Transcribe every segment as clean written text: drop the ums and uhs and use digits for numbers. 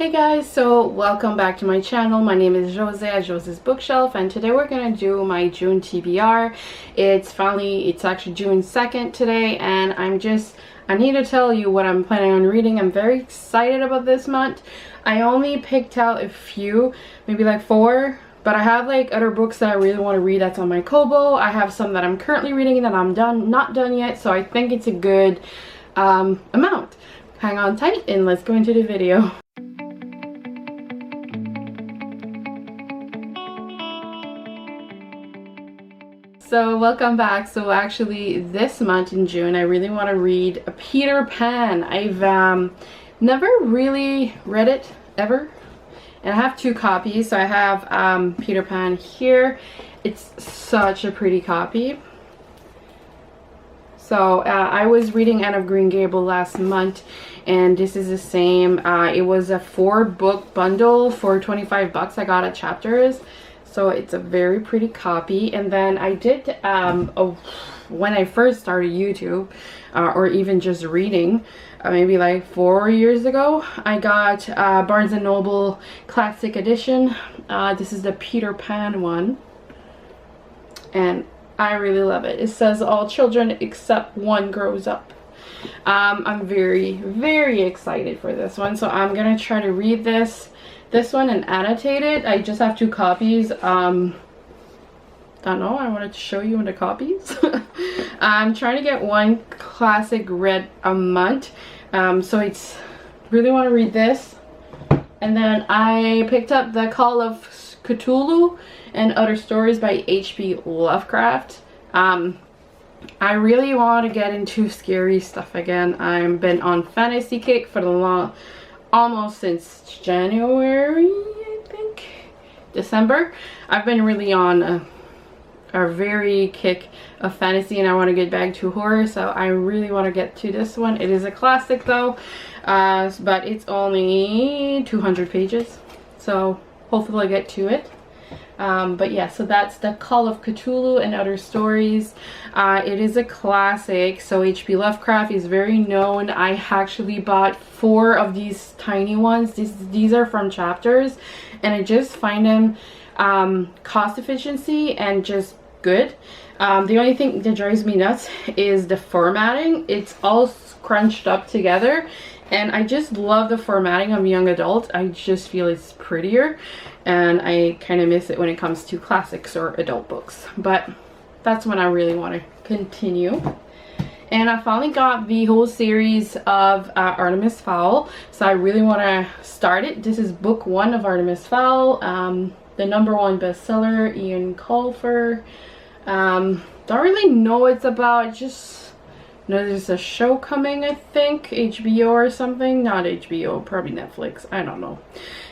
Hey guys, so welcome back to my channel. My name is Jose at Jose's Bookshelf, and today we're gonna do my June TBR. It's actually June 2nd today, and I need to tell you what I'm planning on reading. I'm very excited about this month. I only picked out a few, maybe like 4, but I have like other books that I really want to read that's on my Kobo. I have some that I'm currently reading that I'm not done yet, so I think it's a good amount. Hang on tight and let's go into the video. So welcome back. So actually this month in June I really want to read Peter Pan. I've never really read it ever, and I have 2 copies. So I have Peter Pan here. It's such a pretty copy. So I was reading Anne of Green Gable last month, and this is the same. It was a 4-book bundle for 25 bucks. I got at Chapters. So it's a very pretty copy. And then I did, when I first started YouTube, or even just reading, maybe like 4 years ago, I got Barnes & Noble Classic Edition. This is the Peter Pan one. And I really love it. It says all children except one grows up. I'm very, very excited for this one. So I'm going to try to read this one and annotate it. I just have 2 copies. Don't know, I wanted to show you in the copies. I'm trying to get 1 classic read a month. So it's really want to read this. And then I picked up The Call of Cthulhu and Other Stories by H.P. Lovecraft. I really want to get into scary stuff again. I've been on fantasy kick for the almost since January, I think, December. I've been really on a very kick of fantasy, and I want to get back to horror, so I really want to get to this one. It is a classic though, but it's only 200 pages, so hopefully I get to it. But yeah, so that's The Call of Cthulhu and Other Stories. It is a classic, so H.P. Lovecraft is very known. I actually bought 4 of these tiny ones. These are from Chapters, and I just find them cost efficiency and just good. The only thing that drives me nuts is the formatting. It's all crunched up together, and I just love the formatting of young adult. I just feel it's prettier, and I kind of miss it when it comes to classics or adult books. But that's when I really want to continue. And I finally got the whole series of Artemis Fowl, so I really want to start it. This is book 1 of Artemis Fowl, the #1 bestseller, Ian Colfer. Don't really know what it's about, just know there's a show coming, I think, HBO or something. Not HBO, probably Netflix, I don't know.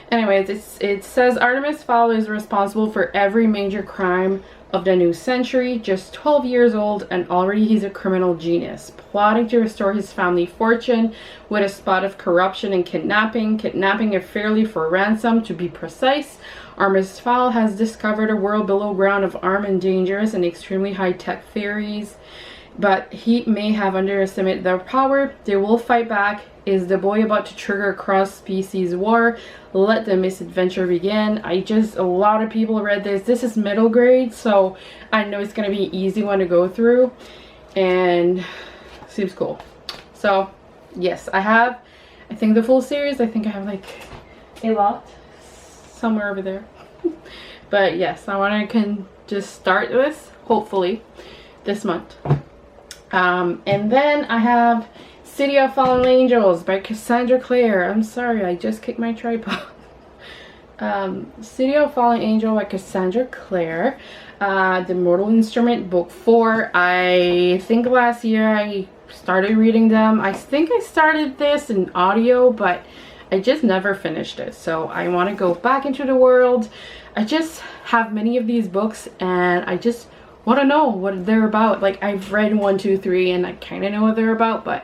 Anyways, it says Artemis Fowl is responsible for every major crime of the new century, just 12 years old, and already he's a criminal genius, plotting to restore his family fortune with a spot of corruption and kidnapping a fairly for ransom, to be precise. Artemis Fowl has discovered a world below ground of armed and dangerous and extremely high-tech fairies, but he may have underestimated their power. They will fight back. Is the boy about to trigger a cross-species war? Let the misadventure begin. A lot of people read this. This is middle grade, so I know it's going to be an easy one to go through, and seems cool. So yes, I think the full series. I think I have like a lot somewhere over there. But yes, I want to just start this hopefully this month. And then I have City of Fallen Angels by Cassandra Clare. I'm sorry, I just kicked my tripod. City of Fallen Angel by Cassandra Clare. The Mortal Instrument, book 4. I think last year I started reading them. I think I started this in audio, but I just never finished it. So I want to go back into the world. I just have many of these books, and I just want to know what they're about. Like, I've read 1, 2, 3, and I kind of know what they're about, but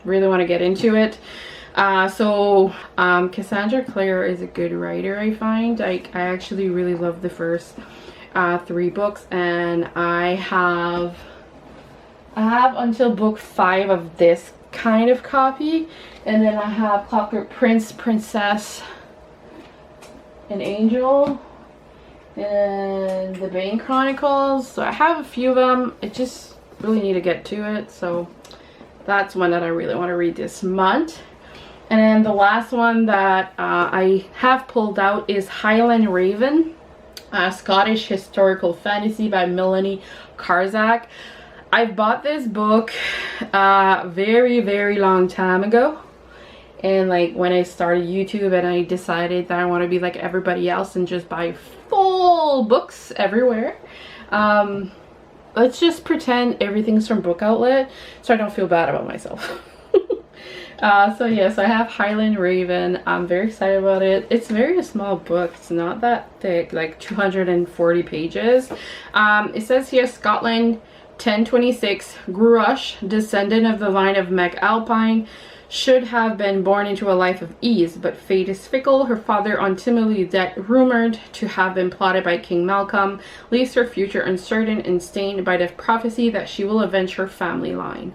really want to get into it. Cassandra Clare is a good writer, I find. I actually really love the first 3 books, and I have until book 5 of this kind of copy. And then I have Clockwork Prince, Princess, and Angel, and the Bane Chronicles. So I have a few of them. I just really need to get to it. So that's one that I really want to read this month. And then the last one that I have pulled out is Highland Raven, Scottish historical fantasy by Melanie Karzak. I bought this book very long time ago, and like when I started YouTube and I decided that I want to be like everybody else and just buy full books everywhere. Let's just pretend everything's from Book Outlet so I don't feel bad about myself. So yes, I have Highland Raven. I'm very excited about it. It's very small book. It's not that thick, like 240 pages. It says here, Scotland, 1026, Gruach, descendant of the line of MacAlpine, should have been born into a life of ease, but fate is fickle. Her father, untimely dead, rumored to have been plotted by King Malcolm, leaves her future uncertain and stained by the prophecy that she will avenge her family line.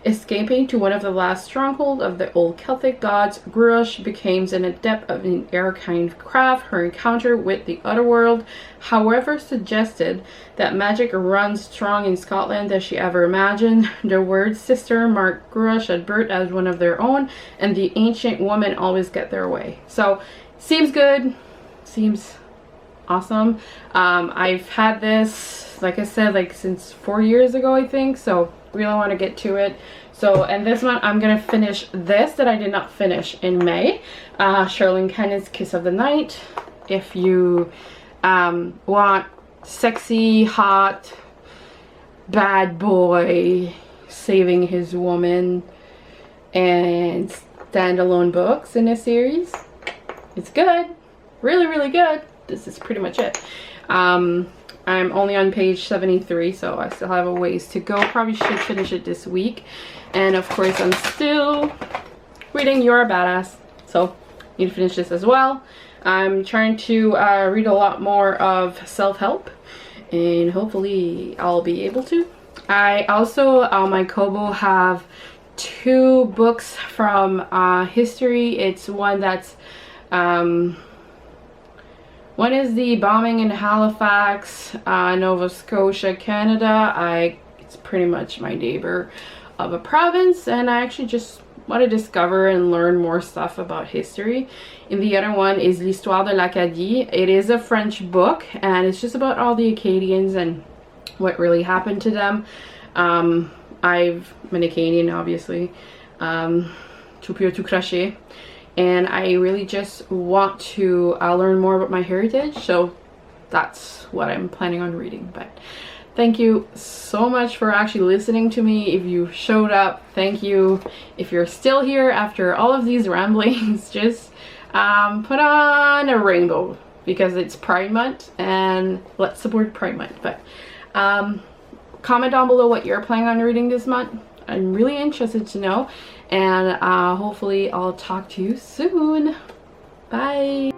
Escaping to one of the last strongholds of the old Celtic gods, Gruach becomes an adept of an arcane craft. Her encounter with the otherworld, however, suggested that magic runs strong in Scotland as she ever imagined. The word sister marked Gruach at birth as one of their own, and the ancient women always get their way. So, seems good. Seems awesome. I've had this, like I said, like since 4 years ago, I think. So really want to get to it. So, and this one I'm gonna finish this that I did not finish in May, Sherrilyn Kenyon's Kiss of the Night. If you want sexy, hot, bad boy saving his woman and standalone books in a series, it's good. Really good. This is pretty much it. I'm only on page 73, so I still have a ways to go. Probably should finish it this week. And of course, I'm still reading You're a Badass, so need to finish this as well. I'm trying to read a lot more of self-help, and hopefully I'll be able to. I also, on my Kobo, have 2 books from history. It's one that's one is the bombing in Halifax, Nova Scotia, Canada. It's pretty much my neighbor of a province, and I actually just want to discover and learn more stuff about history. And the other one is L'Histoire de l'Acadie. It is a French book, and it's just about all the Acadians and what really happened to them. I'm an Acadian, obviously. Tout pur, tout craché. And I really just want to learn more about my heritage, so that's what I'm planning on reading. But thank you so much for actually listening to me. If you showed up, thank you. If you're still here after all of these ramblings, just put on a rainbow because it's Pride Month, and let's support Pride Month. But comment down below what you're planning on reading this month. I'm really interested to know, and hopefully I'll talk to you soon. Bye.